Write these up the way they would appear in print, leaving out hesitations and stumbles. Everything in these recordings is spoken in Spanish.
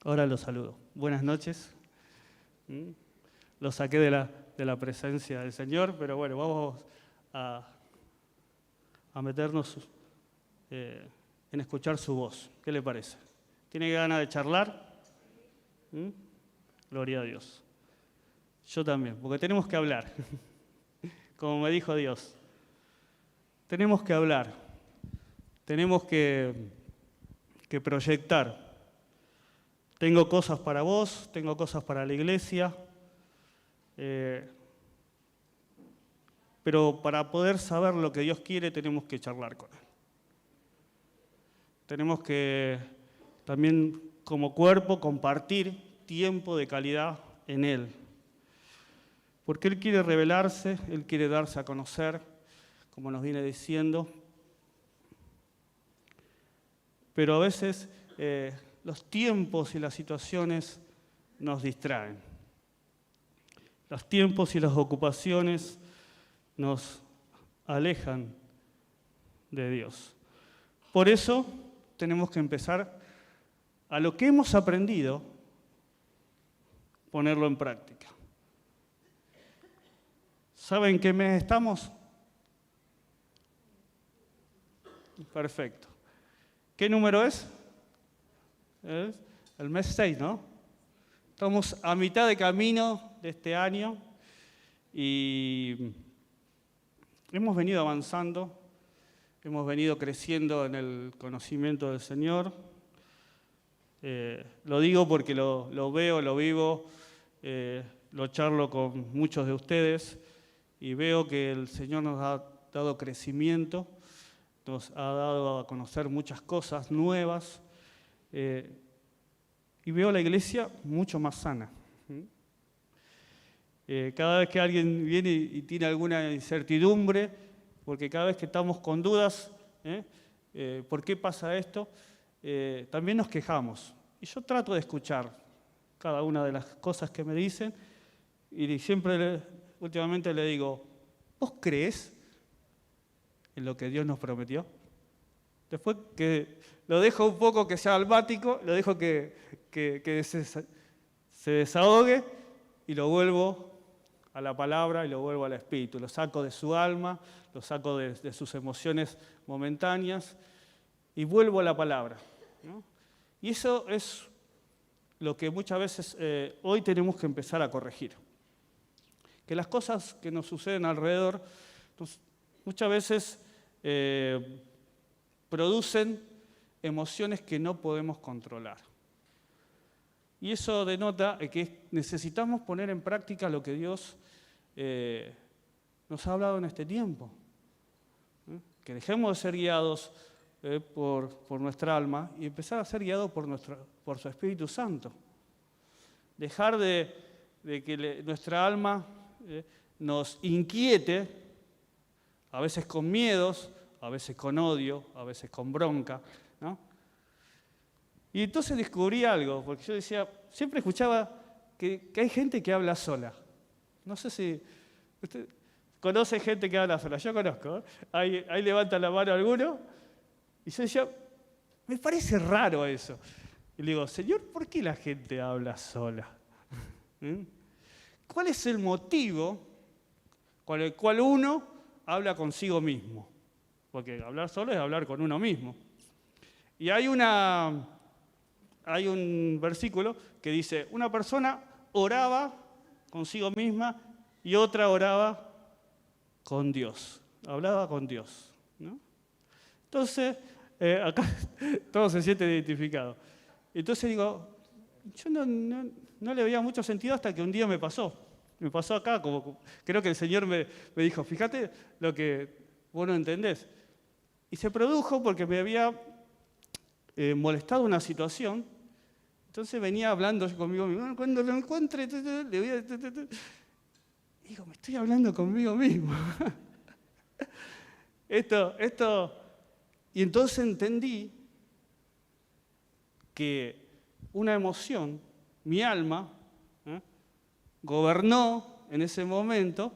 Ahora los saludo. Buenas noches. Los saqué de la presencia del Señor, pero bueno, vamos a meternos en escuchar su voz. ¿Qué le parece? ¿Tiene ganas de charlar? Gloria a Dios. Yo también, porque tenemos que hablar. Como me dijo Dios. Tenemos que hablar. Tenemos que proyectar. Tengo cosas para vos, tengo cosas para la iglesia, pero para poder saber lo que Dios quiere tenemos que charlar con Él. Tenemos que también como cuerpo compartir tiempo de calidad en Él. Porque Él quiere revelarse, Él quiere darse a conocer, como nos viene diciendo. Pero a veces los tiempos y las situaciones nos distraen. Los tiempos y las ocupaciones nos alejan de Dios. Por eso tenemos que empezar a lo que hemos aprendido, ponerlo en práctica. ¿Saben qué mes estamos? Perfecto. ¿Qué número es? El mes 6, ¿no? Estamos a mitad de camino de este año y hemos venido avanzando, hemos venido creciendo en el conocimiento del Señor. Lo digo porque lo veo, lo vivo, lo charlo con muchos de ustedes y veo que el Señor nos ha dado crecimiento, nos ha dado a conocer muchas cosas nuevas. Y veo la iglesia mucho más sana. Cada vez que alguien viene y tiene alguna incertidumbre, porque cada vez que estamos con dudas, ¿por qué pasa esto? También nos quejamos. Y yo trato de escuchar cada una de las cosas que me dicen y siempre, últimamente le digo, ¿vos creés en lo que Dios nos prometió? Después que lo dejo un poco que sea almático, lo dejo que se desahogue y lo vuelvo a la palabra y lo vuelvo al espíritu. Lo saco de su alma, lo saco de sus emociones momentáneas y vuelvo a la palabra, ¿no? Y eso es lo que muchas veces hoy tenemos que empezar a corregir. Que las cosas que nos suceden alrededor muchas veces producen emociones que no podemos controlar. Y eso denota que necesitamos poner en práctica lo que Dios nos ha hablado en este tiempo. Que dejemos de ser guiados por nuestra alma y empezar a ser guiados por su Espíritu Santo. Dejar de que nuestra alma nos inquiete, a veces con miedos, a veces con odio, a veces con bronca, ¿no? Y entonces descubrí algo, porque yo decía, siempre escuchaba que hay gente que habla sola. No sé si usted conoce gente que habla sola, yo conozco, ¿eh? Ahí levanta la mano alguno, y yo decía, me parece raro eso. Y le digo, Señor, ¿por qué la gente habla sola? ¿Cuál es el motivo con el cual uno habla consigo mismo? Porque hablar solo es hablar con uno mismo. Y hay un versículo que dice, una persona oraba consigo misma y otra oraba con Dios. Hablaba con Dios, ¿no? Entonces, acá todos se sienten identificados. Entonces digo, yo no le veía mucho sentido hasta que un día me pasó. Me pasó acá, creo que el Señor me dijo, fíjate lo que vos no entendés. Y se produjo porque me había molestado una situación. Entonces venía hablando conmigo mismo. Cuando lo encuentre, le voy a... Digo, me estoy hablando conmigo mismo. Esto... Y entonces entendí que una emoción, mi alma, gobernó en ese momento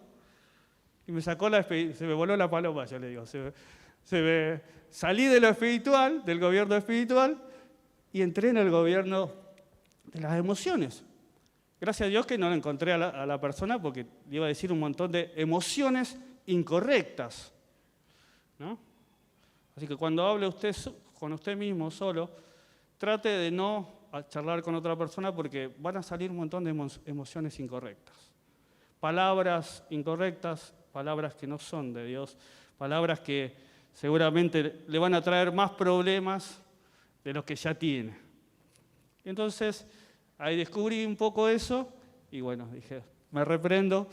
y me sacó se me voló la paloma, yo le digo. Salí de lo espiritual, del gobierno espiritual, y entré en el gobierno de las emociones. Gracias a Dios que no le encontré a la persona porque le iba a decir un montón de emociones incorrectas, ¿no? Así que cuando hable usted con usted mismo solo, trate de no charlar con otra persona porque van a salir un montón de emociones incorrectas. Palabras incorrectas, palabras que no son de Dios, palabras que seguramente le van a traer más problemas de los que ya tiene. Entonces, ahí descubrí un poco eso y bueno, dije, me reprendo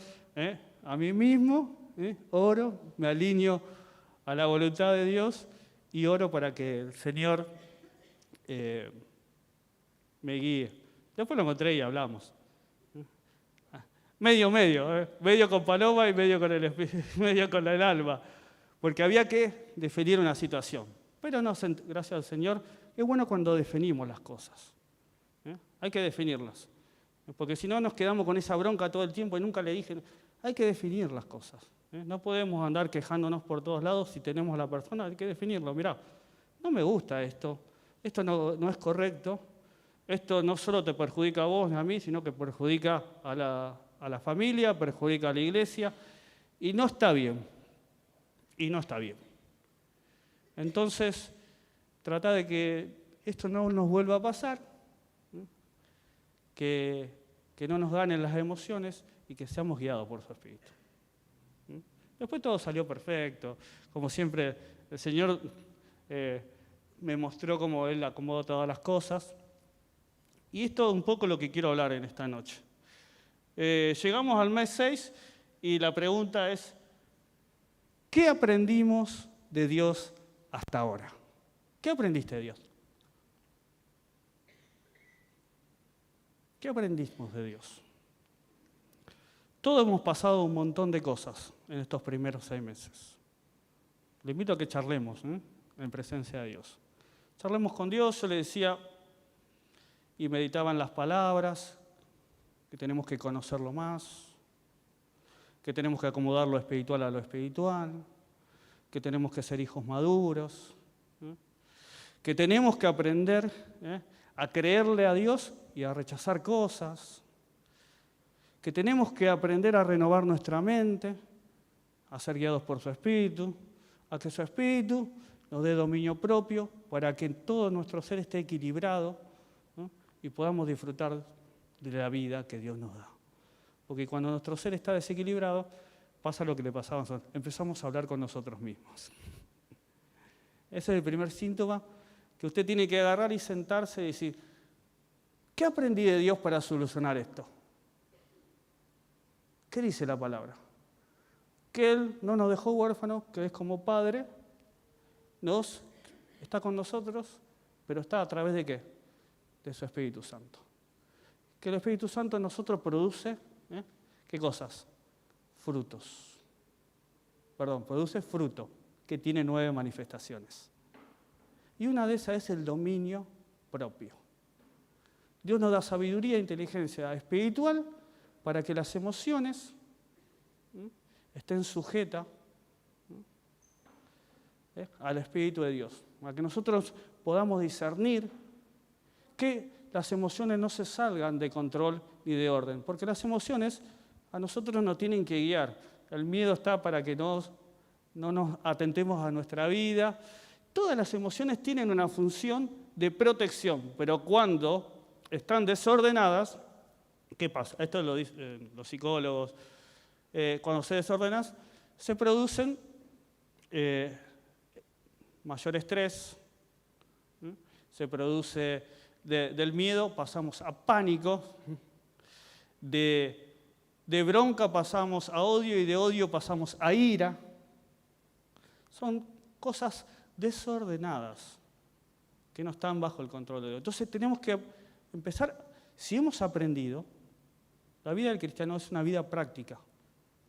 a mí mismo, oro, me alineo a la voluntad de Dios y oro para que el Señor me guíe. Después lo encontré y hablamos. Medio con Paloma y medio con el alma, porque había que definir una situación. Pero no, gracias al Señor, es bueno cuando definimos las cosas. Hay que definirlas, porque si no nos quedamos con esa bronca todo el tiempo y nunca le dije, hay que definir las cosas. No podemos andar quejándonos por todos lados si tenemos a la persona, hay que definirlo. Mirá, no me gusta esto no es correcto, esto no solo te perjudica a vos ni a mí, sino que perjudica a la familia, perjudica a la iglesia, y no está bien. Entonces, trata de que esto no nos vuelva a pasar, que no nos ganen las emociones y que seamos guiados por su Espíritu. Después todo salió perfecto, como siempre el Señor me mostró cómo Él acomodó todas las cosas, y esto es un poco lo que quiero hablar en esta noche. Llegamos al mes 6 y la pregunta es, ¿qué aprendimos de Dios hasta ahora? ¿Qué aprendiste de Dios? ¿Qué aprendimos de Dios? Todos hemos pasado un montón de cosas en estos primeros 6 meses. Le invito a que charlemos en presencia de Dios. Charlemos con Dios, yo le decía, y meditaba en las palabras, que tenemos que conocerlo más, que tenemos que acomodar lo espiritual a lo espiritual, que tenemos que ser hijos maduros, que tenemos que aprender a creerle a Dios y a rechazar cosas, que tenemos que aprender a renovar nuestra mente, a ser guiados por su Espíritu, a que su Espíritu nos dé dominio propio para que todo nuestro ser esté equilibrado, ¿no? Y podamos disfrutar de la vida que Dios nos da. Porque cuando nuestro ser está desequilibrado, pasa lo que le pasaba a nosotros, empezamos a hablar con nosotros mismos. Ese es el primer síntoma que usted tiene que agarrar y sentarse y decir, ¿qué aprendí de Dios para solucionar esto? ¿Qué dice la palabra? Que Él no nos dejó huérfanos, que es como Padre, está con nosotros, pero está a través de ¿qué? De su Espíritu Santo. Que el Espíritu Santo en nosotros produce, ¿qué cosas? Frutos. Produce fruto, que tiene 9 manifestaciones. Y una de esas es el dominio propio. Dios nos da sabiduría e inteligencia espiritual para que las emociones estén sujetas al Espíritu de Dios, para que nosotros podamos discernir que las emociones no se salgan de control ni de orden, porque las emociones a nosotros nos tienen que guiar. El miedo está para que no nos atentemos a nuestra vida. Todas las emociones tienen una función de protección, pero cuando están desordenadas, ¿qué pasa? Esto lo dicen los psicólogos. Cuando se desordenan, se producen mayor estrés, se produce del miedo, pasamos a pánico, de bronca pasamos a odio y de odio pasamos a ira. Son cosas desordenadas que no están bajo el control de Dios. Entonces tenemos que empezar, si hemos aprendido, la vida del cristiano es una vida práctica,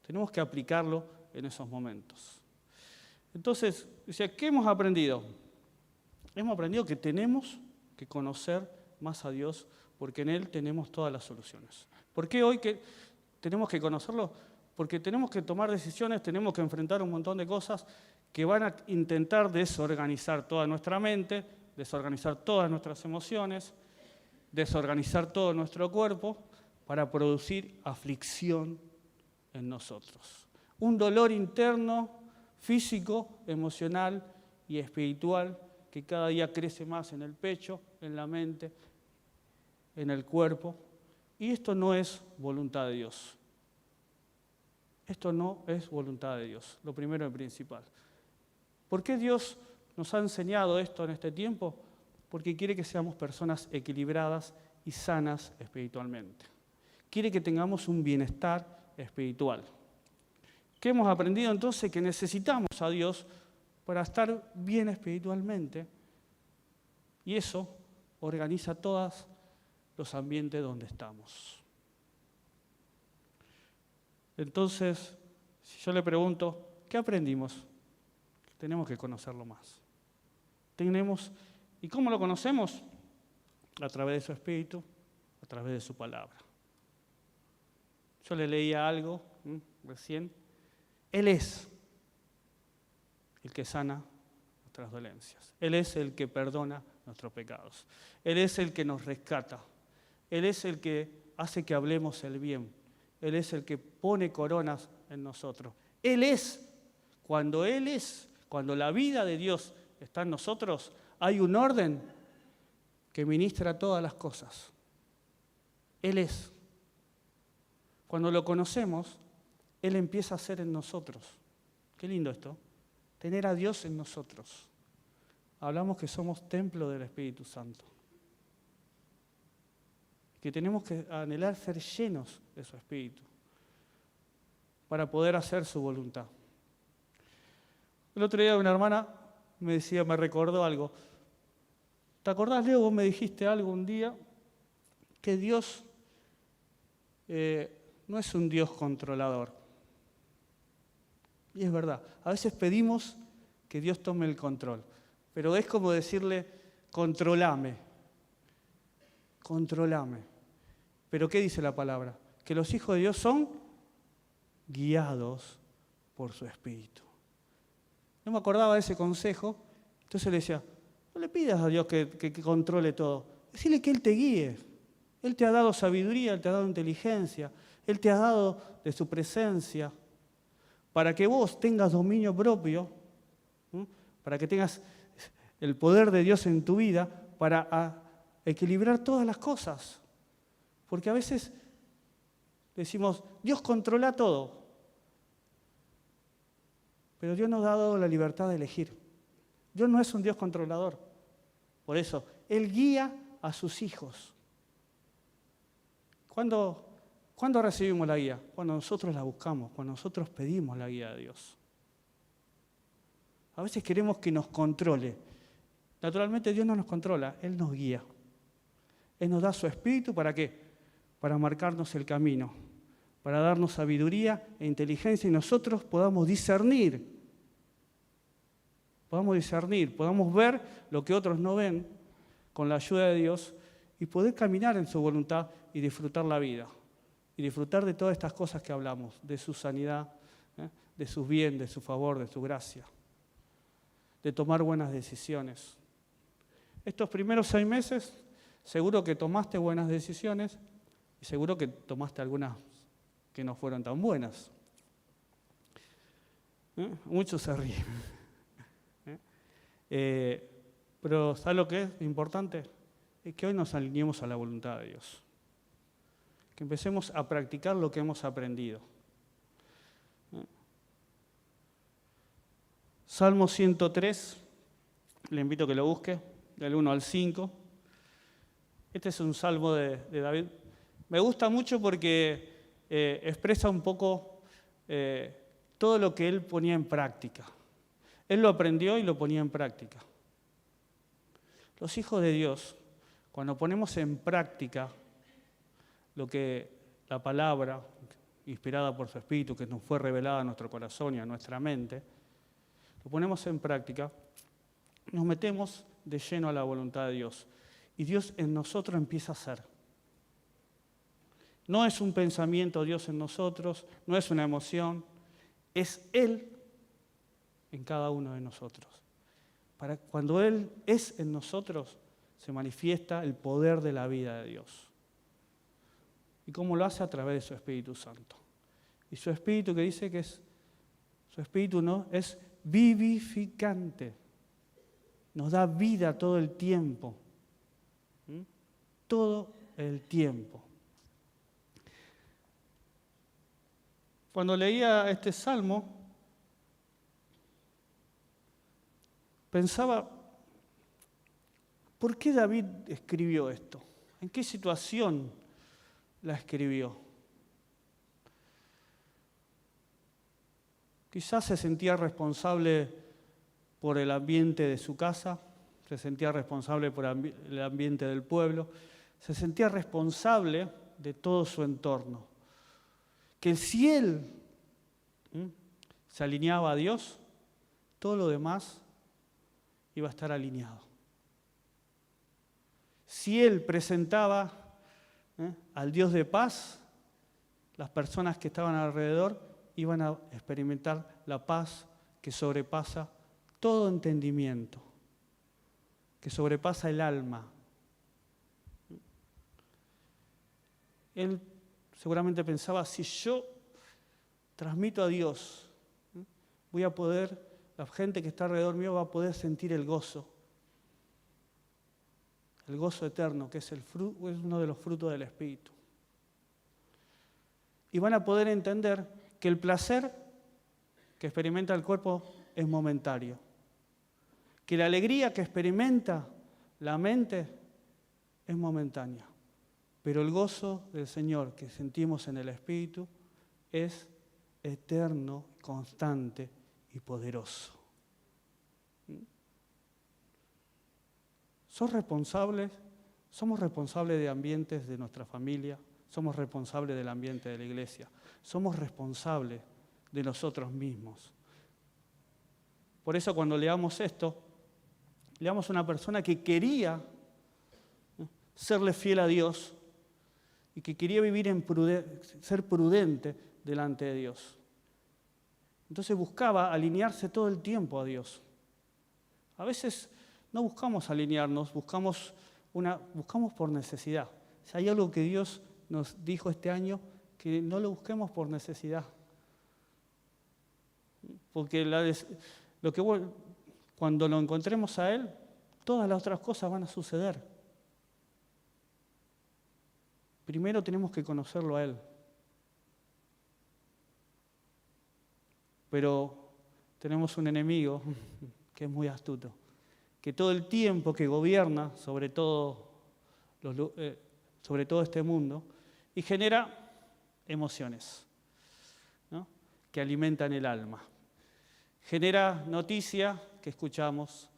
tenemos que aplicarlo en esos momentos. Entonces, ¿qué hemos aprendido? Hemos aprendido que tenemos que conocer más a Dios porque en Él tenemos todas las soluciones. ¿Por qué hoy tenemos que conocerlo? Porque tenemos que tomar decisiones, tenemos que enfrentar un montón de cosas que van a intentar desorganizar toda nuestra mente, desorganizar todas nuestras emociones, desorganizar todo nuestro cuerpo para producir aflicción en nosotros. Un dolor interno, físico, emocional y espiritual que cada día crece más en el pecho, en la mente, en el cuerpo. Y esto no es voluntad de Dios. Esto no es voluntad de Dios, lo primero y principal. ¿Por qué Dios nos ha enseñado esto en este tiempo? Porque quiere que seamos personas equilibradas y sanas espiritualmente. Quiere que tengamos un bienestar espiritual. ¿Qué hemos aprendido entonces? Que necesitamos a Dios para estar bien espiritualmente. Y eso organiza todos los ambientes donde estamos. Entonces, si yo le pregunto, ¿qué aprendimos? Tenemos que conocerlo más. ¿Y cómo lo conocemos? A través de su espíritu, a través de su palabra. Yo le leía algo recién. Él es el que sana nuestras dolencias. Él es el que perdona nuestros pecados. Él es el que nos rescata. Él es el que hace que hablemos el bien. Él es el que pone coronas en nosotros. Cuando la vida de Dios está en nosotros, hay un orden que ministra todas las cosas. Él es. Cuando lo conocemos, Él empieza a ser en nosotros. Qué lindo esto, tener a Dios en nosotros. Hablamos que somos templo del Espíritu Santo. Que tenemos que anhelar ser llenos de su Espíritu para poder hacer su voluntad. El otro día una hermana me recordó algo. ¿Te acordás, Leo? Vos me dijiste algo un día, que Dios no es un Dios controlador. Y es verdad, a veces pedimos que Dios tome el control, pero es como decirle, controlame. Pero ¿qué dice la palabra? Que los hijos de Dios son guiados por su Espíritu. No me acordaba de ese consejo, entonces le decía, no le pidas a Dios que controle todo, decile que Él te guíe. Él te ha dado sabiduría, Él te ha dado inteligencia, Él te ha dado de su presencia, para que vos tengas dominio propio, para que tengas el poder de Dios en tu vida, para equilibrar todas las cosas. Porque a veces decimos, Dios controla todo, pero Dios nos ha dado la libertad de elegir. Dios no es un Dios controlador. Por eso, Él guía a sus hijos. ¿Cuándo recibimos la guía? Cuando nosotros la buscamos, cuando nosotros pedimos la guía de Dios. A veces queremos que nos controle. Naturalmente Dios no nos controla, Él nos guía. Él nos da su espíritu, ¿para qué? Para marcarnos el camino, para darnos sabiduría e inteligencia y nosotros podamos discernir, podamos ver lo que otros no ven con la ayuda de Dios y poder caminar en su voluntad y disfrutar la vida. Y disfrutar de todas estas cosas que hablamos, de su sanidad, de su bien, de su favor, de su gracia, de tomar buenas decisiones. Estos primeros 6 meses, seguro que tomaste buenas decisiones y seguro que tomaste algunas que no fueron tan buenas. Muchos se ríen. Pero ¿sabes lo que es importante? Es que hoy nos alineemos a la voluntad de Dios. Que empecemos a practicar lo que hemos aprendido. Salmo 103, le invito a que lo busque, del 1 al 5. Este es un salmo de David. Me gusta mucho porque expresa un poco todo lo que él ponía en práctica. Él lo aprendió y lo ponía en práctica. Los hijos de Dios, cuando ponemos en práctica lo que la palabra, inspirada por su Espíritu, que nos fue revelada a nuestro corazón y a nuestra mente, lo ponemos en práctica, nos metemos de lleno a la voluntad de Dios. Y Dios en nosotros empieza a ser. No es un pensamiento Dios en nosotros, no es una emoción, es Él en cada uno de nosotros. Cuando Él es en nosotros, se manifiesta el poder de la vida de Dios. ¿Y cómo lo hace? A través de su Espíritu Santo. Y su Espíritu, que dice que es, su Espíritu no, es vivificante. Nos da vida todo el tiempo. Todo el tiempo. Cuando leía este salmo, pensaba, ¿por qué David escribió esto? ¿En qué situación la escribió? Quizás se sentía responsable por el ambiente de su casa, se sentía responsable por el ambiente del pueblo, se sentía responsable de todo su entorno. Que si él se alineaba a Dios, todo lo demás iba a estar alineado. Si él presentaba al Dios de paz, las personas que estaban alrededor iban a experimentar la paz que sobrepasa todo entendimiento, que sobrepasa el alma. Él seguramente pensaba, si yo transmito a Dios, voy a poder, la gente que está alrededor mío va a poder sentir el gozo eterno, que es uno de los frutos del Espíritu. Y van a poder entender que el placer que experimenta el cuerpo es momentario, que la alegría que experimenta la mente es momentánea, pero el gozo del Señor que sentimos en el Espíritu es eterno, constante y poderoso. Somos responsables de ambientes de nuestra familia, somos responsables del ambiente de la iglesia, somos responsables de nosotros mismos. Por eso cuando leamos esto, leamos a una persona que quería serle fiel a Dios y que quería vivir ser prudente delante de Dios. Entonces buscaba alinearse todo el tiempo a Dios. A veces no buscamos alinearnos, buscamos por necesidad. Si hay algo que Dios nos dijo este año, que no lo busquemos por necesidad. Porque cuando lo encontremos a Él, todas las otras cosas van a suceder. Primero tenemos que conocerlo a Él. Pero tenemos un enemigo que es muy astuto, que todo el tiempo que gobierna sobre todo este mundo y genera emociones, ¿no? Que alimentan el alma. Genera noticias que escuchamos,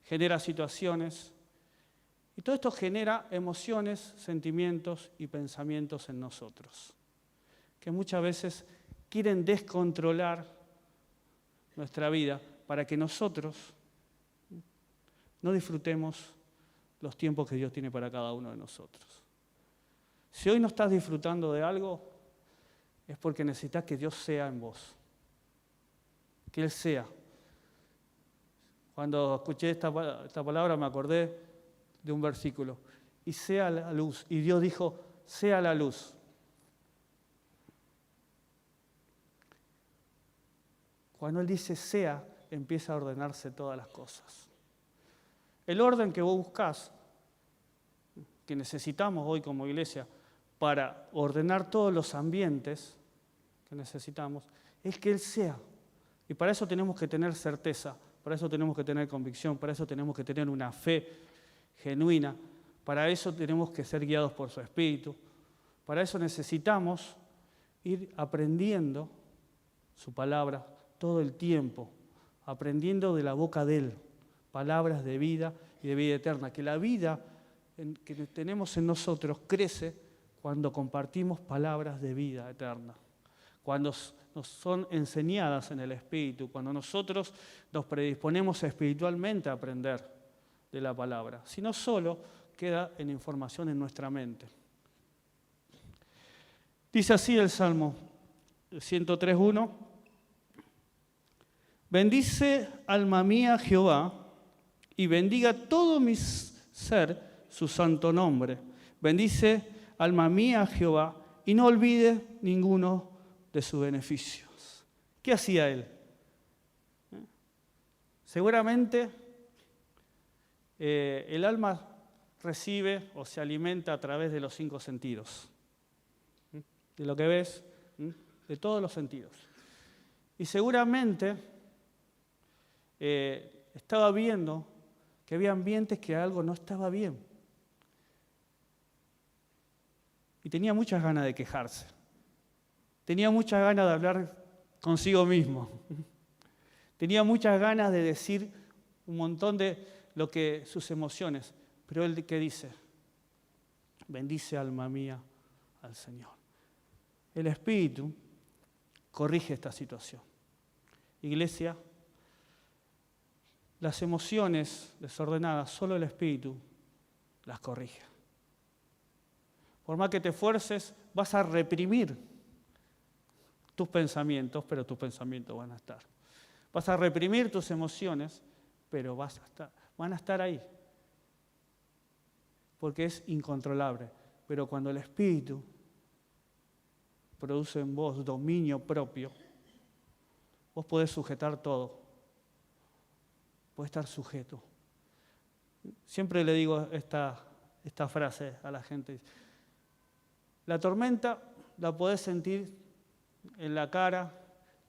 genera situaciones y todo esto genera emociones, sentimientos y pensamientos en nosotros, que muchas veces quieren descontrolar nuestra vida para que nosotros no disfrutemos los tiempos que Dios tiene para cada uno de nosotros. Si hoy no estás disfrutando de algo, es porque necesitas que Dios sea en vos. Que Él sea. Cuando escuché esta palabra me acordé de un versículo. Y sea la luz. Y Dios dijo, sea la luz. Cuando Él dice sea, empieza a ordenarse todas las cosas. El orden que vos buscás, que necesitamos hoy como iglesia, para ordenar todos los ambientes que necesitamos, es que Él sea. Y para eso tenemos que tener certeza, para eso tenemos que tener convicción, para eso tenemos que tener una fe genuina, para eso tenemos que ser guiados por su Espíritu, para eso necesitamos ir aprendiendo su palabra todo el tiempo, aprendiendo de la boca de Él, palabras de vida y de vida eterna, que la vida que tenemos en nosotros crece cuando compartimos palabras de vida eterna, cuando nos son enseñadas en el Espíritu, cuando nosotros nos predisponemos espiritualmente a aprender de la palabra, si no solo queda en información en nuestra mente. Dice así el Salmo 103:1: bendice alma mía Jehová, y bendiga todo mi ser su santo nombre. Bendice, alma mía, a Jehová, y no olvide ninguno de sus beneficios. ¿Qué hacía él? Seguramente el alma recibe o se alimenta a través de los 5 sentidos. De lo que ves, de todos los sentidos. Y seguramente estaba viendo que había ambientes que algo no estaba bien. Y tenía muchas ganas de quejarse. Tenía muchas ganas de hablar consigo mismo. Tenía muchas ganas de decir un montón de sus emociones. Pero él, ¿qué dice? Bendice, alma mía, al Señor. El Espíritu corrige esta situación. Iglesia, las emociones desordenadas, solo el Espíritu las corrige. Por más que te esfuerces, vas a reprimir tus pensamientos, pero tus pensamientos van a estar. Vas a reprimir tus emociones, pero van a estar ahí. Porque es incontrolable. Pero cuando el Espíritu produce en vos dominio propio, vos podés sujetar todo. Podés estar sujeto. Siempre le digo esta frase a la gente. La tormenta la podés sentir en la cara,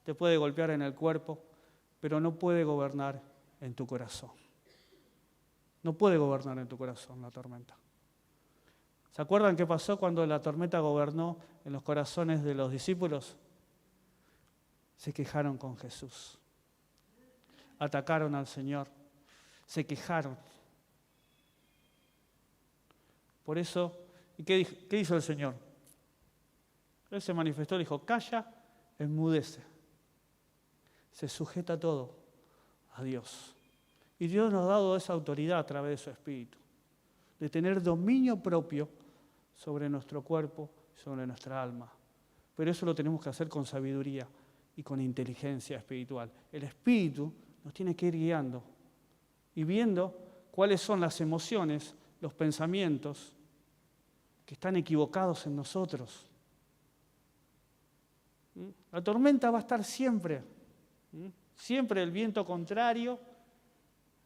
te puede golpear en el cuerpo, pero no puede gobernar en tu corazón. No puede gobernar en tu corazón la tormenta. ¿Se acuerdan qué pasó cuando la tormenta gobernó en los corazones de los discípulos? Se quejaron con Jesús. Atacaron al Señor. Se quejaron. Por eso, ¿y qué hizo el Señor? Él se manifestó y dijo, calla, enmudece. Se sujeta todo a Dios. Y Dios nos ha dado esa autoridad a través de su Espíritu, de tener dominio propio sobre nuestro cuerpo, sobre nuestra alma. Pero eso lo tenemos que hacer con sabiduría y con inteligencia espiritual. El Espíritu nos tiene que ir guiando y viendo cuáles son las emociones, los pensamientos que están equivocados en nosotros. La tormenta va a estar siempre. Siempre el viento contrario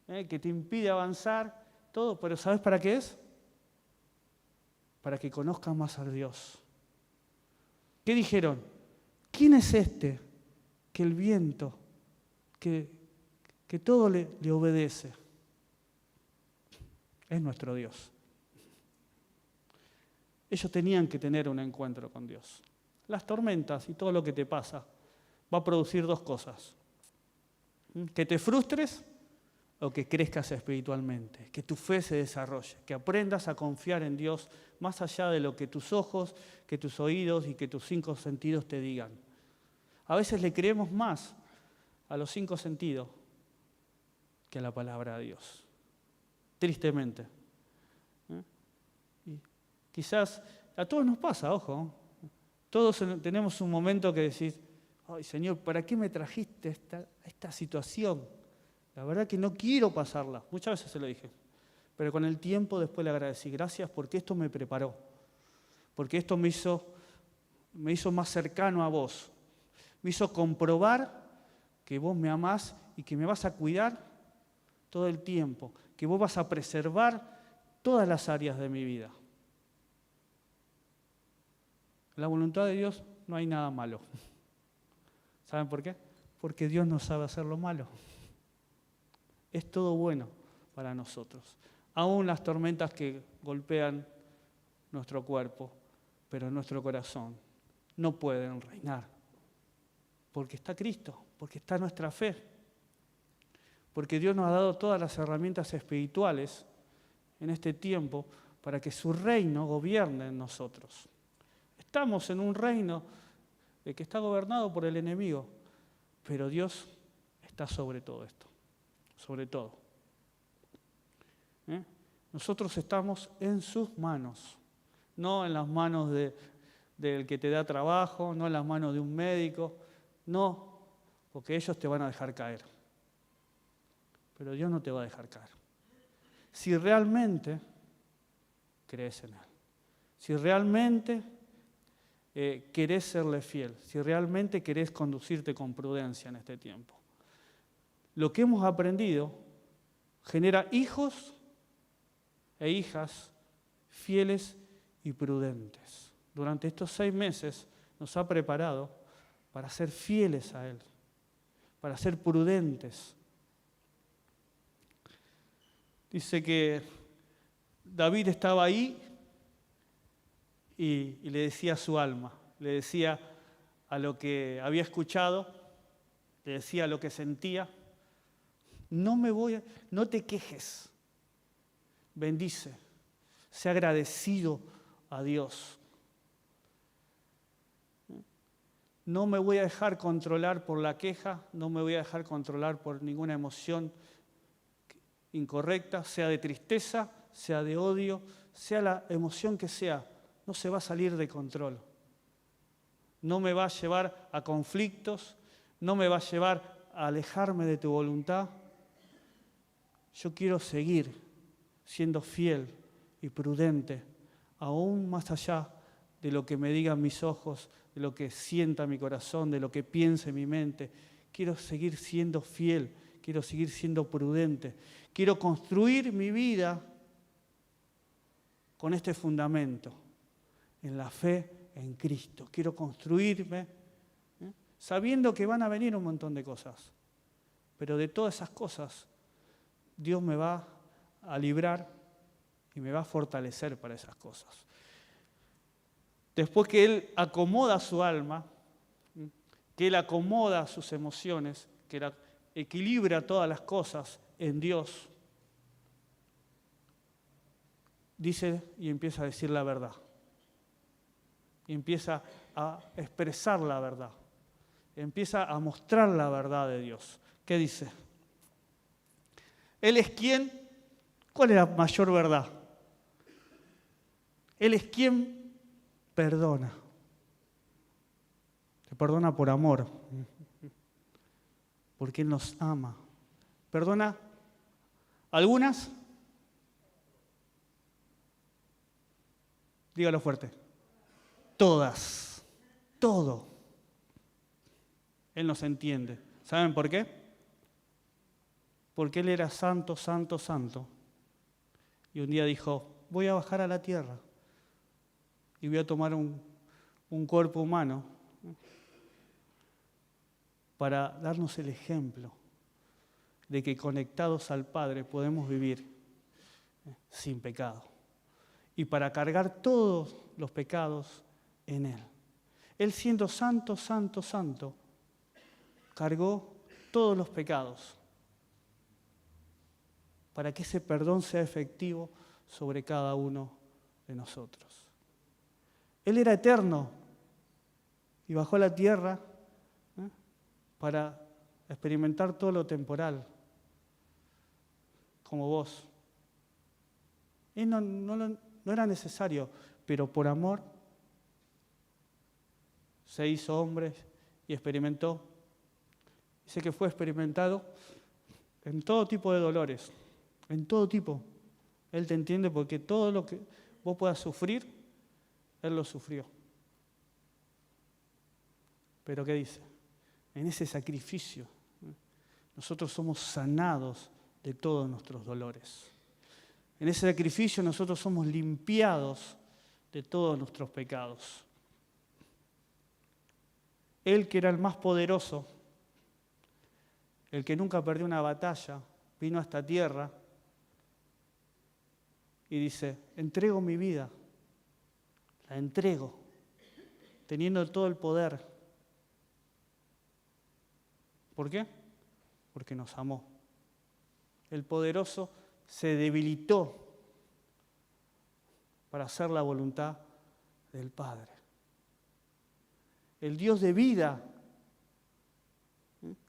que te impide avanzar, todo, pero ¿sabes para qué es? Para que conozcas más a Dios. ¿Qué dijeron? ¿Quién es este que el viento, que todo le obedece? Es nuestro Dios. Ellos tenían que tener un encuentro con Dios. Las tormentas y todo lo que te pasa va a producir 2 cosas. Que te frustres o que crezcas espiritualmente, que tu fe se desarrolle, que aprendas a confiar en Dios más allá de lo que tus ojos, que tus oídos y que tus 5 sentidos te digan. A veces le creemos más a los 5 sentidos que a la palabra de Dios. Tristemente. Y quizás a todos nos pasa, ojo. Todos tenemos un momento que decís, ay Señor, ¿para qué me trajiste esta situación? La verdad que no quiero pasarla. Muchas veces se lo dije. Pero con el tiempo después le agradecí. Gracias porque esto me preparó. Porque esto me hizo más cercano a vos. Me hizo comprobar que vos me amás y que me vas a cuidar todo el tiempo. Que vos vas a preservar todas las áreas de mi vida. En la voluntad de Dios no hay nada malo. ¿Saben por qué? Porque Dios no sabe hacer lo malo. Es todo bueno para nosotros. Aún las tormentas que golpean nuestro cuerpo, pero nuestro corazón, no pueden reinar. Porque está Cristo, porque está nuestra fe. Porque Dios nos ha dado todas las herramientas espirituales en este tiempo para que su reino gobierne en nosotros. Estamos en un reino que está gobernado por el enemigo, pero Dios está sobre todo esto, sobre todo. Nosotros estamos en sus manos, no en las manos del que te da trabajo, no en las manos de un médico, no, porque ellos te van a dejar caer. Pero Dios no te va a dejar caer. Si realmente crees en Él. Si realmente querés serle fiel, si realmente querés conducirte con prudencia en este tiempo. Lo que hemos aprendido genera hijos e hijas fieles y prudentes. Durante estos 6 meses nos ha preparado para ser fieles a Él, para ser prudentes. Dice que David estaba ahí y le decía a su alma, le decía a lo que había escuchado, le decía a lo que sentía, no te quejes, bendice, sé agradecido a Dios. No me voy a dejar controlar por la queja, no me voy a dejar controlar por ninguna emoción incorrecta, sea de tristeza, sea de odio, sea la emoción que sea, no se va a salir de control. No me va a llevar a conflictos, no me va a llevar a alejarme de tu voluntad. Yo quiero seguir siendo fiel y prudente, aún más allá de lo que me digan mis ojos, de lo que sienta mi corazón, de lo que piense mi mente. Quiero seguir siendo fiel, quiero seguir siendo prudente. Quiero construir mi vida con este fundamento, en la fe en Cristo. Quiero construirme sabiendo que van a venir un montón de cosas, pero de todas esas cosas Dios me va a librar y me va a fortalecer para esas cosas. Después que Él acomoda su alma, que Él acomoda sus emociones, que Él equilibra todas las cosas en Dios, dice y empieza a decir la verdad. Y empieza a expresar la verdad. Empieza a mostrar la verdad de Dios. ¿Qué dice? Él es quien, ¿cuál es la mayor verdad? Él es quien perdona. Te perdona por amor, porque Él nos ama. Perdona algunas. Dígalo fuerte. Todas. Todo. Él nos entiende. ¿Saben por qué? Porque Él era santo, santo, santo. Y un día dijo, voy a bajar a la tierra y voy a tomar un cuerpo humano para darnos el ejemplo de que conectados al Padre podemos vivir sin pecado. Y para cargar todos los pecados en Él. Él siendo santo, santo, santo, cargó todos los pecados para que ese perdón sea efectivo sobre cada uno de nosotros. Él era eterno y bajó a la tierra para experimentar todo lo temporal, como vos. Él no era necesario, pero por amor se hizo hombre y experimentó. Dice que fue experimentado en todo tipo de dolores, en todo tipo. Él te entiende porque todo lo que vos puedas sufrir, Él lo sufrió. Pero ¿qué dice? En ese sacrificio nosotros somos sanados de todos nuestros dolores. En ese sacrificio nosotros somos limpiados de todos nuestros pecados. Él que era el más poderoso, el que nunca perdió una batalla, vino a esta tierra y dice, entrego mi vida, la entrego, teniendo todo el poder. ¿Por qué? Porque nos amó. El poderoso se debilitó para hacer la voluntad del Padre. El Dios de vida,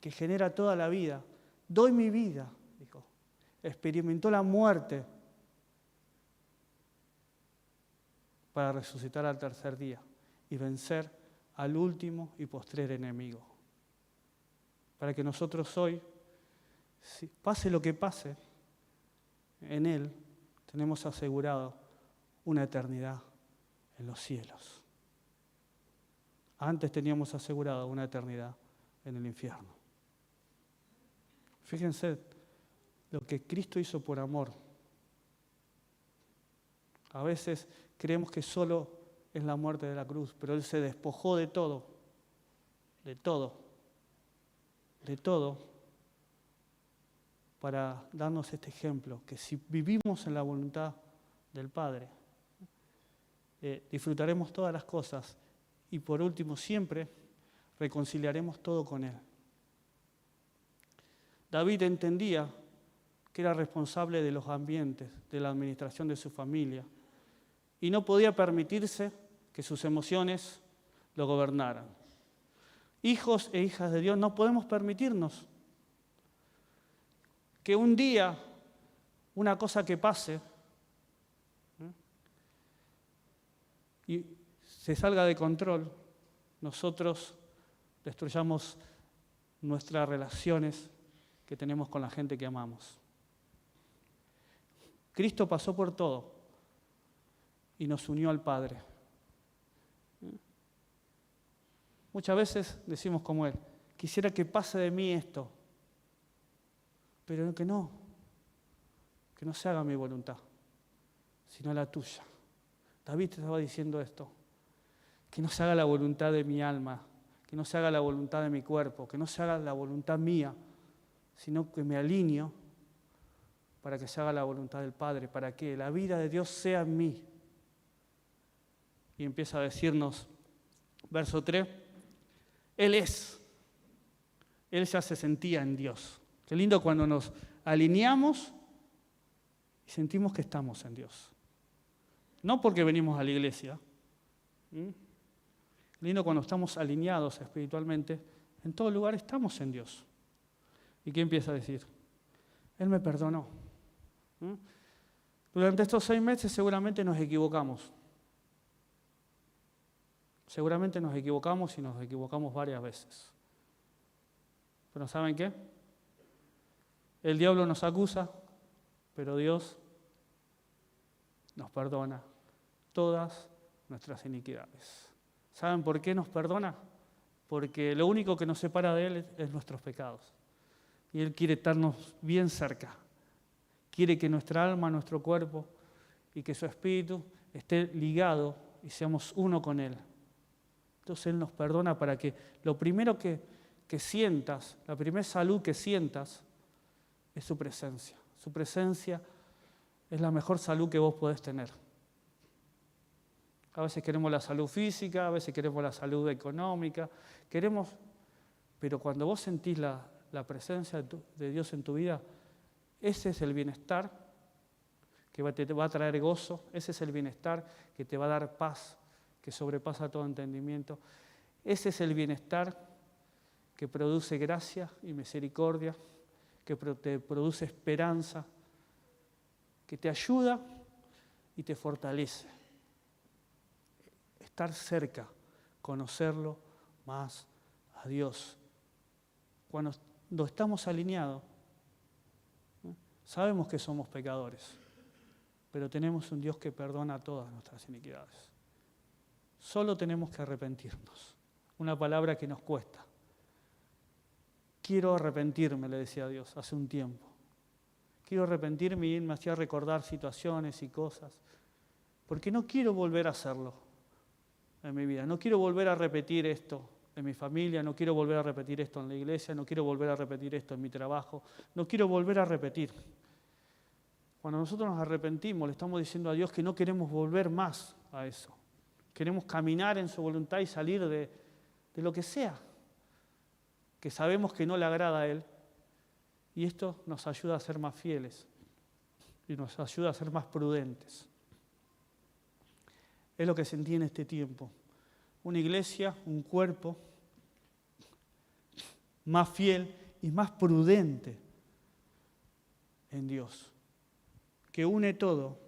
que genera toda la vida, doy mi vida, dijo, experimentó la muerte para resucitar al tercer día y vencer al último y postrer enemigo. Para que nosotros hoy, pase lo que pase, en Él tenemos asegurado una eternidad en los cielos. Antes teníamos asegurado una eternidad en el infierno. Fíjense lo que Cristo hizo por amor. A veces creemos que solo es la muerte de la cruz, pero Él se despojó de todo, para darnos este ejemplo, que si vivimos en la voluntad del Padre, disfrutaremos todas las cosas y por último siempre reconciliaremos todo con Él. David entendía que era responsable de los ambientes, de la administración de su familia, y no podía permitirse que sus emociones lo gobernaran. Hijos e hijas de Dios, no podemos permitirnos que un día una cosa que pase y se salga de control, nosotros destruyamos nuestras relaciones que tenemos con la gente que amamos. Cristo pasó por todo y nos unió al Padre. Muchas veces decimos como Él, quisiera que pase de mí esto, pero que no se haga mi voluntad, sino la tuya. David estaba diciendo esto, que no se haga la voluntad de mi alma, que no se haga la voluntad de mi cuerpo, que no se haga la voluntad mía, sino que me alineo para que se haga la voluntad del Padre, para que la vida de Dios sea en mí. Y empieza a decirnos, verso 3, Él ya se sentía en Dios. Qué lindo cuando nos alineamos y sentimos que estamos en Dios. No porque venimos a la iglesia. Lindo cuando estamos alineados espiritualmente, en todo lugar estamos en Dios. ¿Y qué empieza a decir? Él me perdonó. Durante estos 6 meses seguramente nos equivocamos. Seguramente nos equivocamos y nos equivocamos varias veces. Pero ¿saben qué? El diablo nos acusa, pero Dios nos perdona todas nuestras iniquidades. ¿Saben por qué nos perdona? Porque lo único que nos separa de Él es nuestros pecados. Y Él quiere estarnos bien cerca. Quiere que nuestra alma, nuestro cuerpo y que su espíritu esté ligado y seamos uno con Él. Entonces Él nos perdona para que lo primero que sientas, la primera salud que sientas es su presencia. Su presencia es la mejor salud que vos podés tener. A veces queremos la salud física, a veces queremos la salud económica, pero cuando vos sentís la presencia de Dios en tu vida, ese es el bienestar que te va a traer gozo, ese es el bienestar que te va a dar paz, que sobrepasa todo entendimiento. Ese es el bienestar que produce gracia y misericordia, que te produce esperanza, que te ayuda y te fortalece. Estar cerca, conocerlo más a Dios. Cuando estamos alineados, sabemos que somos pecadores, pero tenemos un Dios que perdona todas nuestras iniquidades. Solo tenemos que arrepentirnos. Una palabra que nos cuesta. Quiero arrepentirme, le decía a Dios hace un tiempo. Quiero arrepentirme y me hacía recordar situaciones y cosas, porque no quiero volver a hacerlo en mi vida. No quiero volver a repetir esto en mi familia, no quiero volver a repetir esto en la iglesia, no quiero volver a repetir esto en mi trabajo, no quiero volver a repetir. Cuando nosotros nos arrepentimos, le estamos diciendo a Dios que no queremos volver más a eso. Queremos caminar en su voluntad y salir de lo que sea, que sabemos que no le agrada a Él. Y esto nos ayuda a ser más fieles y nos ayuda a ser más prudentes. Es lo que sentí en este tiempo. Una iglesia, un cuerpo más fiel y más prudente en Dios, que une todo,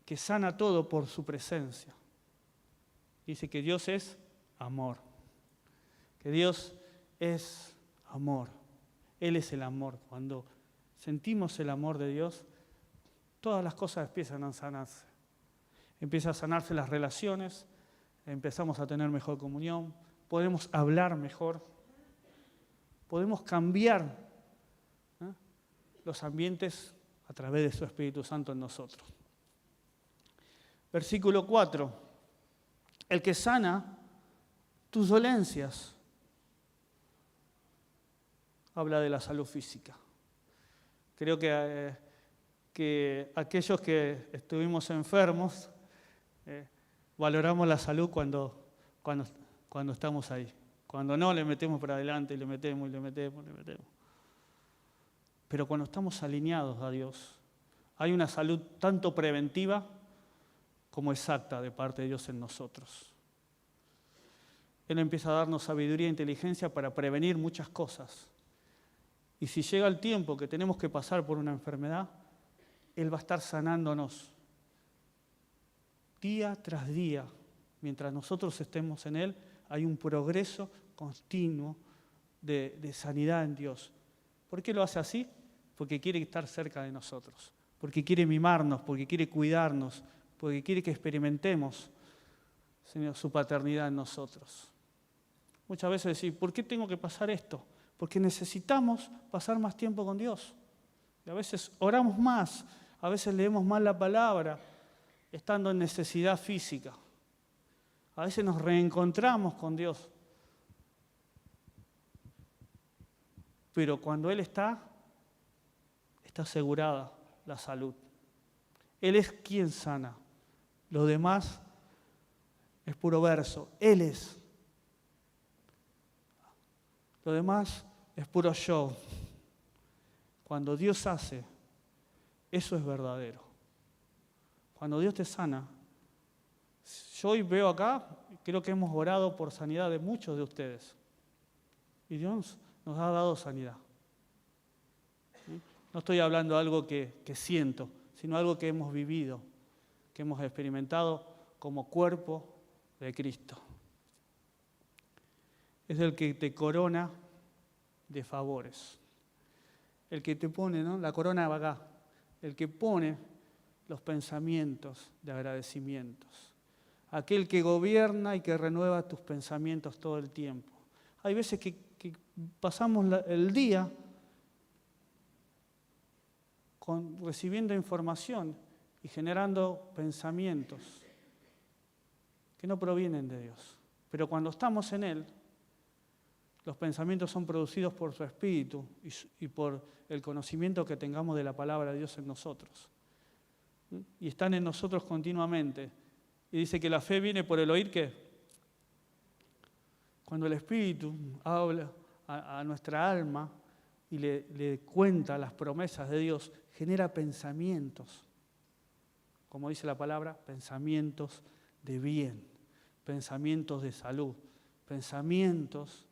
que sana todo por su presencia. Dice que Dios es amor, que Dios es amor. Él es el amor. Cuando sentimos el amor de Dios, todas las cosas empiezan a sanarse. empieza a sanarse las relaciones, empezamos a tener mejor comunión, podemos hablar mejor, podemos cambiar los ambientes a través de su Espíritu Santo en nosotros. Versículo 4. El que sana tus dolencias. Habla de la salud física. Creo que aquellos que estuvimos enfermos valoramos la salud cuando estamos ahí. Cuando no, le metemos para adelante y le metemos. Pero cuando estamos alineados a Dios, hay una salud tanto preventiva como exacta de parte de Dios en nosotros. Él empieza a darnos sabiduría e inteligencia para prevenir muchas cosas. Y si llega el tiempo que tenemos que pasar por una enfermedad, Él va a estar sanándonos día tras día. Mientras nosotros estemos en Él, hay un progreso continuo de sanidad en Dios. ¿Por qué lo hace así? Porque quiere estar cerca de nosotros, porque quiere mimarnos, porque quiere cuidarnos, porque quiere que experimentemos, Señor, su paternidad en nosotros. Muchas veces decimos, ¿por qué tengo que pasar esto? Porque necesitamos pasar más tiempo con Dios. Y a veces oramos más, a veces leemos más la palabra, estando en necesidad física. A veces nos reencontramos con Dios. Pero cuando Él está asegurada la salud. Él es quien sana. Lo demás es puro verso. Él es. Lo demás es puro show. Cuando Dios hace, eso es verdadero. Cuando Dios te sana, yo hoy veo acá, creo que hemos orado por sanidad de muchos de ustedes. Y Dios nos ha dado sanidad. No estoy hablando de algo que siento, sino algo que hemos vivido, que hemos experimentado como cuerpo de Cristo. Es el que te corona de favores. El que te pone, ¿no? La corona va acá. El que pone los pensamientos de agradecimientos. Aquel que gobierna y que renueva tus pensamientos todo el tiempo. Hay veces que pasamos el día recibiendo información y generando pensamientos que no provienen de Dios. Pero cuando estamos en Él, los pensamientos son producidos por su Espíritu y por el conocimiento que tengamos de la palabra de Dios en nosotros. Y están en nosotros continuamente. Y dice que la fe viene por el oír, ¿qué? Cuando el Espíritu habla a nuestra alma y le cuenta las promesas de Dios, genera pensamientos, como dice la palabra, pensamientos de bien, pensamientos de salud, pensamientos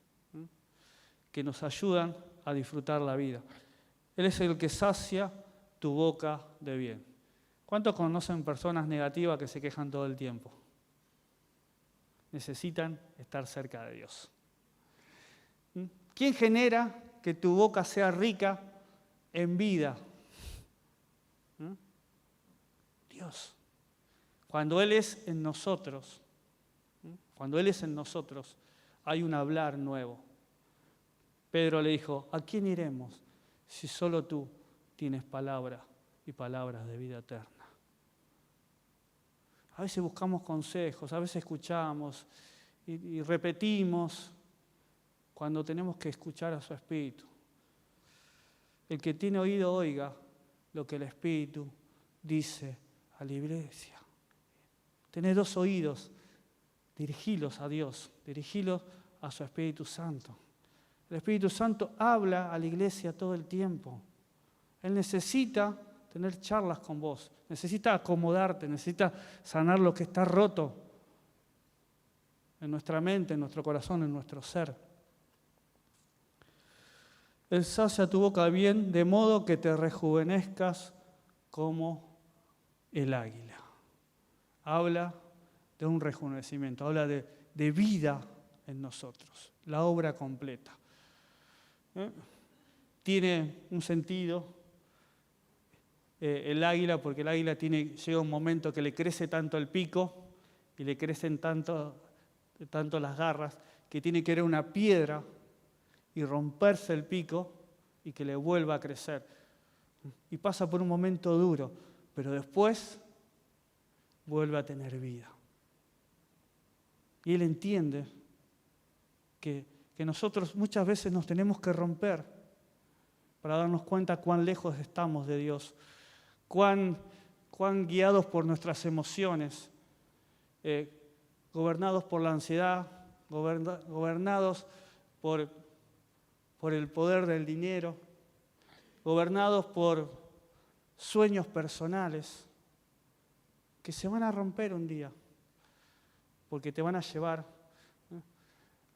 que nos ayudan a disfrutar la vida. Él es el que sacia tu boca de bien. ¿Cuántos conocen personas negativas que se quejan todo el tiempo? Necesitan estar cerca de Dios. ¿Quién genera que tu boca sea rica en vida? Dios. Cuando Él es en nosotros, hay un hablar nuevo. Pedro le dijo, ¿a quién iremos si solo tú tienes palabra y palabras de vida eterna? A veces buscamos consejos, a veces escuchamos y repetimos cuando tenemos que escuchar a su Espíritu. El que tiene oído, oiga lo que el Espíritu dice a la iglesia. Tenés 2 oídos, dirigílos a Dios, dirigílos a su Espíritu Santo. El Espíritu Santo habla a la iglesia todo el tiempo. Él necesita tener charlas con vos, necesita acomodarte, necesita sanar lo que está roto en nuestra mente, en nuestro corazón, en nuestro ser. Él sacia tu boca bien, de modo que te rejuvenezcas como el águila. Habla de un rejuvenecimiento, habla de vida en nosotros, la obra completa. Tiene un sentido el águila, porque el águila llega un momento que le crece tanto el pico y le crecen tanto las garras, que tiene que ir a una piedra y romperse el pico y que le vuelva a crecer. Y pasa por un momento duro, pero después vuelve a tener vida. Y él entiende que nosotros muchas veces nos tenemos que romper para darnos cuenta cuán lejos estamos de Dios, cuán guiados por nuestras emociones, gobernados por la ansiedad, gobernados por el poder del dinero, gobernados por sueños personales que se van a romper un día, porque te van a llevar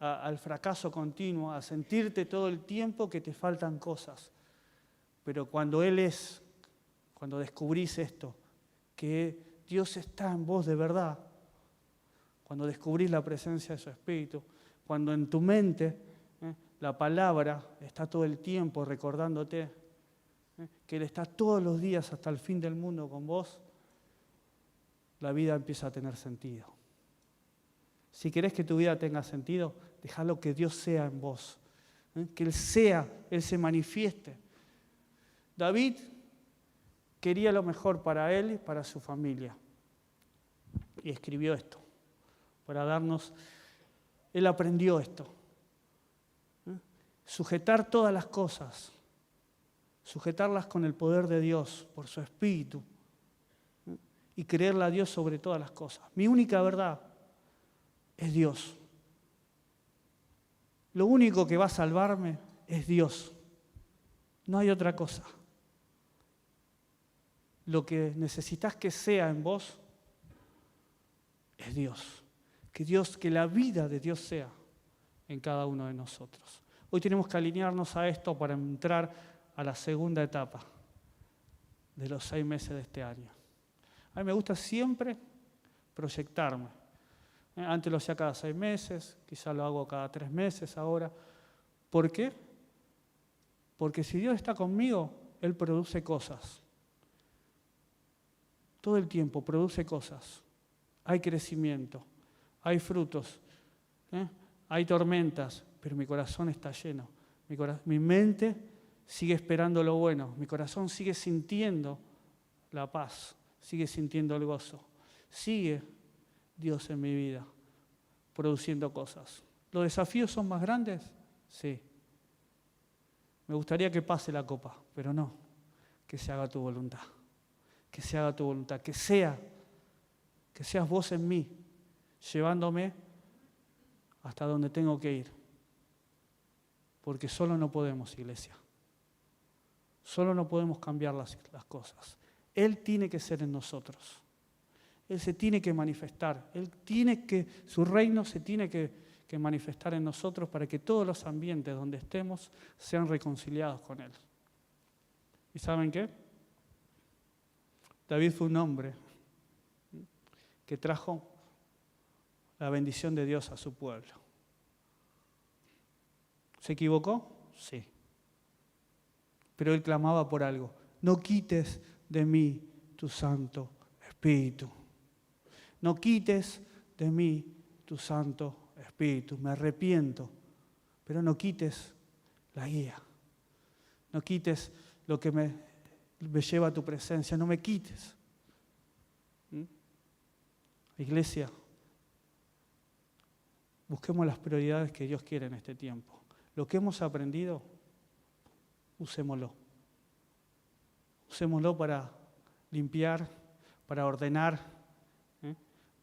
al fracaso continuo, a sentirte todo el tiempo que te faltan cosas. Pero cuando descubrís esto, que Dios está en vos de verdad, cuando descubrís la presencia de su Espíritu, cuando en tu mente la palabra está todo el tiempo recordándote que Él está todos los días hasta el fin del mundo con vos, la vida empieza a tener sentido. Si querés que tu vida tenga sentido, déjalo que Dios sea en vos, que Él se manifieste. David quería lo mejor para él y para su familia. Y escribió esto, para darnos, él aprendió esto. Sujetar todas las cosas, sujetarlas con el poder de Dios, por su Espíritu, y creerle a Dios sobre todas las cosas. Mi única verdad es Dios. Lo único que va a salvarme es Dios. No hay otra cosa. Lo que necesitas que sea en vos es Dios. Que la vida de Dios sea en cada uno de nosotros. Hoy tenemos que alinearnos a esto para entrar a la segunda etapa de los 6 meses de este año. A mí me gusta siempre proyectarme. Antes lo hacía cada 6 meses, quizás lo hago cada 3 meses ahora. ¿Por qué? Porque si Dios está conmigo, Él produce cosas. Todo el tiempo produce cosas. Hay crecimiento, hay frutos, hay tormentas, pero mi corazón está lleno. Mi mente sigue esperando lo bueno, mi corazón sigue sintiendo la paz, sigue sintiendo el gozo. Sigue Dios en mi vida, produciendo cosas. ¿Los desafíos son más grandes? Sí. Me gustaría que pase la copa, pero no, que se haga tu voluntad. Que se haga tu voluntad, que seas vos en mí, llevándome hasta donde tengo que ir. Porque solo no podemos, iglesia. Solo no podemos cambiar las cosas. Él tiene que ser en nosotros. Él se tiene que manifestar. Su reino se tiene que manifestar en nosotros para que todos los ambientes donde estemos sean reconciliados con Él. ¿Y saben qué? David fue un hombre que trajo la bendición de Dios a su pueblo. ¿Se equivocó? Sí. Pero él clamaba por algo. No quites de mí tu Santo Espíritu. No quites de mí tu Santo Espíritu. Me arrepiento, pero no quites la guía. No quites lo que me lleva a tu presencia, no me quites. Iglesia, busquemos las prioridades que Dios quiere en este tiempo. Lo que hemos aprendido, usémoslo. Usémoslo para limpiar, para ordenar,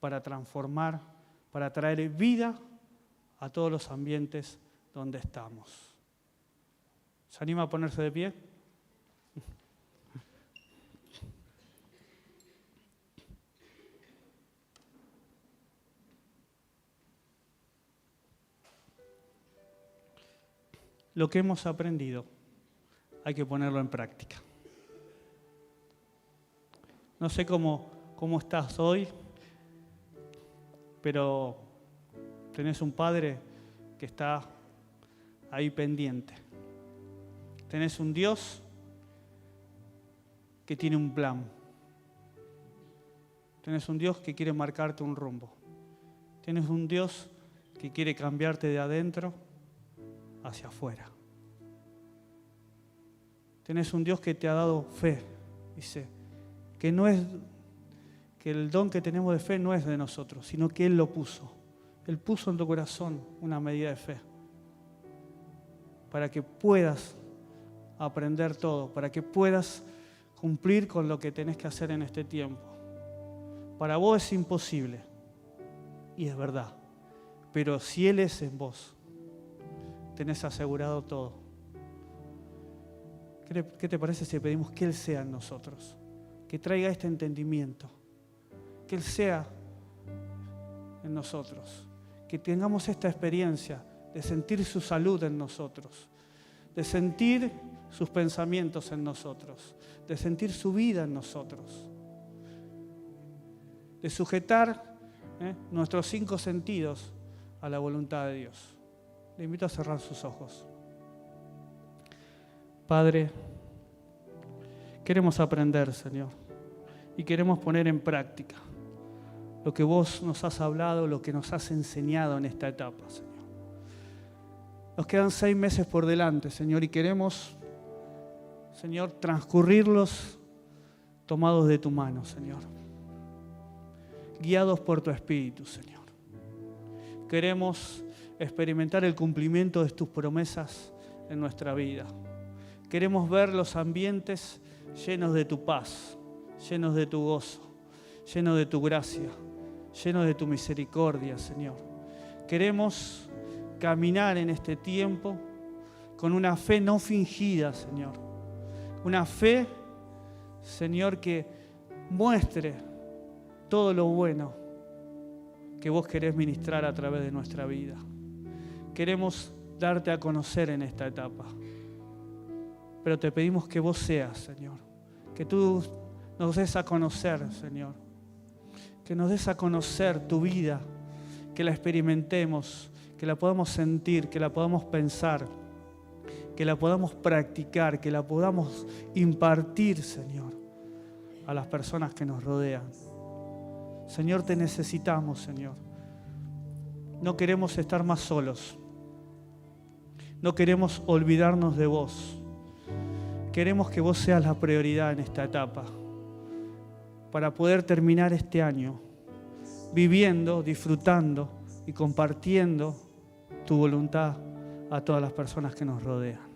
para transformar, para traer vida a todos los ambientes donde estamos. ¿Se anima a ponerse de pie? Lo que hemos aprendido hay que ponerlo en práctica. No sé cómo estás hoy, pero tenés un Padre que está ahí pendiente. Tenés un Dios que tiene un plan. Tenés un Dios que quiere marcarte un rumbo. Tienes un Dios que quiere cambiarte de adentro hacia afuera. Tenés un Dios que te ha dado fe. Dice que no es que el don que tenemos de fe no es de nosotros, sino que Él lo puso. Él puso en tu corazón una medida de fe para que puedas aprender todo, para que puedas cumplir con lo que tenés que hacer en este tiempo. Para vos es imposible, y es verdad, pero si Él es en vos, tenés asegurado todo. ¿Qué te parece si pedimos que Él sea en nosotros? Que traiga este entendimiento, que Él sea en nosotros, que tengamos esta experiencia de sentir su salud en nosotros, de sentir sus pensamientos en nosotros, de sentir su vida en nosotros, de sujetar nuestros 5 sentidos a la voluntad de Dios. Le invito a cerrar sus ojos. Padre, queremos aprender, Señor, y queremos poner en práctica lo que vos nos has hablado, lo que nos has enseñado en esta etapa, Señor. Nos quedan 6 meses por delante, Señor, y queremos, Señor, transcurrirlos tomados de tu mano, Señor. Guiados por tu Espíritu, Señor. Queremos experimentar el cumplimiento de tus promesas en nuestra vida. Queremos ver los ambientes llenos de tu paz, llenos de tu gozo, llenos de tu gracia, llenos de tu misericordia, Señor. Queremos caminar en este tiempo con una fe no fingida, Señor. Una fe, Señor, que muestre todo lo bueno que vos querés ministrar a través de nuestra vida. Queremos darte a conocer en esta etapa. Pero te pedimos que vos seas, Señor. Que tú nos des a conocer, Señor. Que nos des a conocer tu vida. Que la experimentemos. Que la podamos sentir. Que la podamos pensar. Que la podamos practicar. Que la podamos impartir, Señor, a las personas que nos rodean. Señor, te necesitamos, Señor. No queremos estar más solos. No queremos olvidarnos de vos. Queremos que vos seas la prioridad en esta etapa para poder terminar este año viviendo, disfrutando y compartiendo tu voluntad a todas las personas que nos rodean.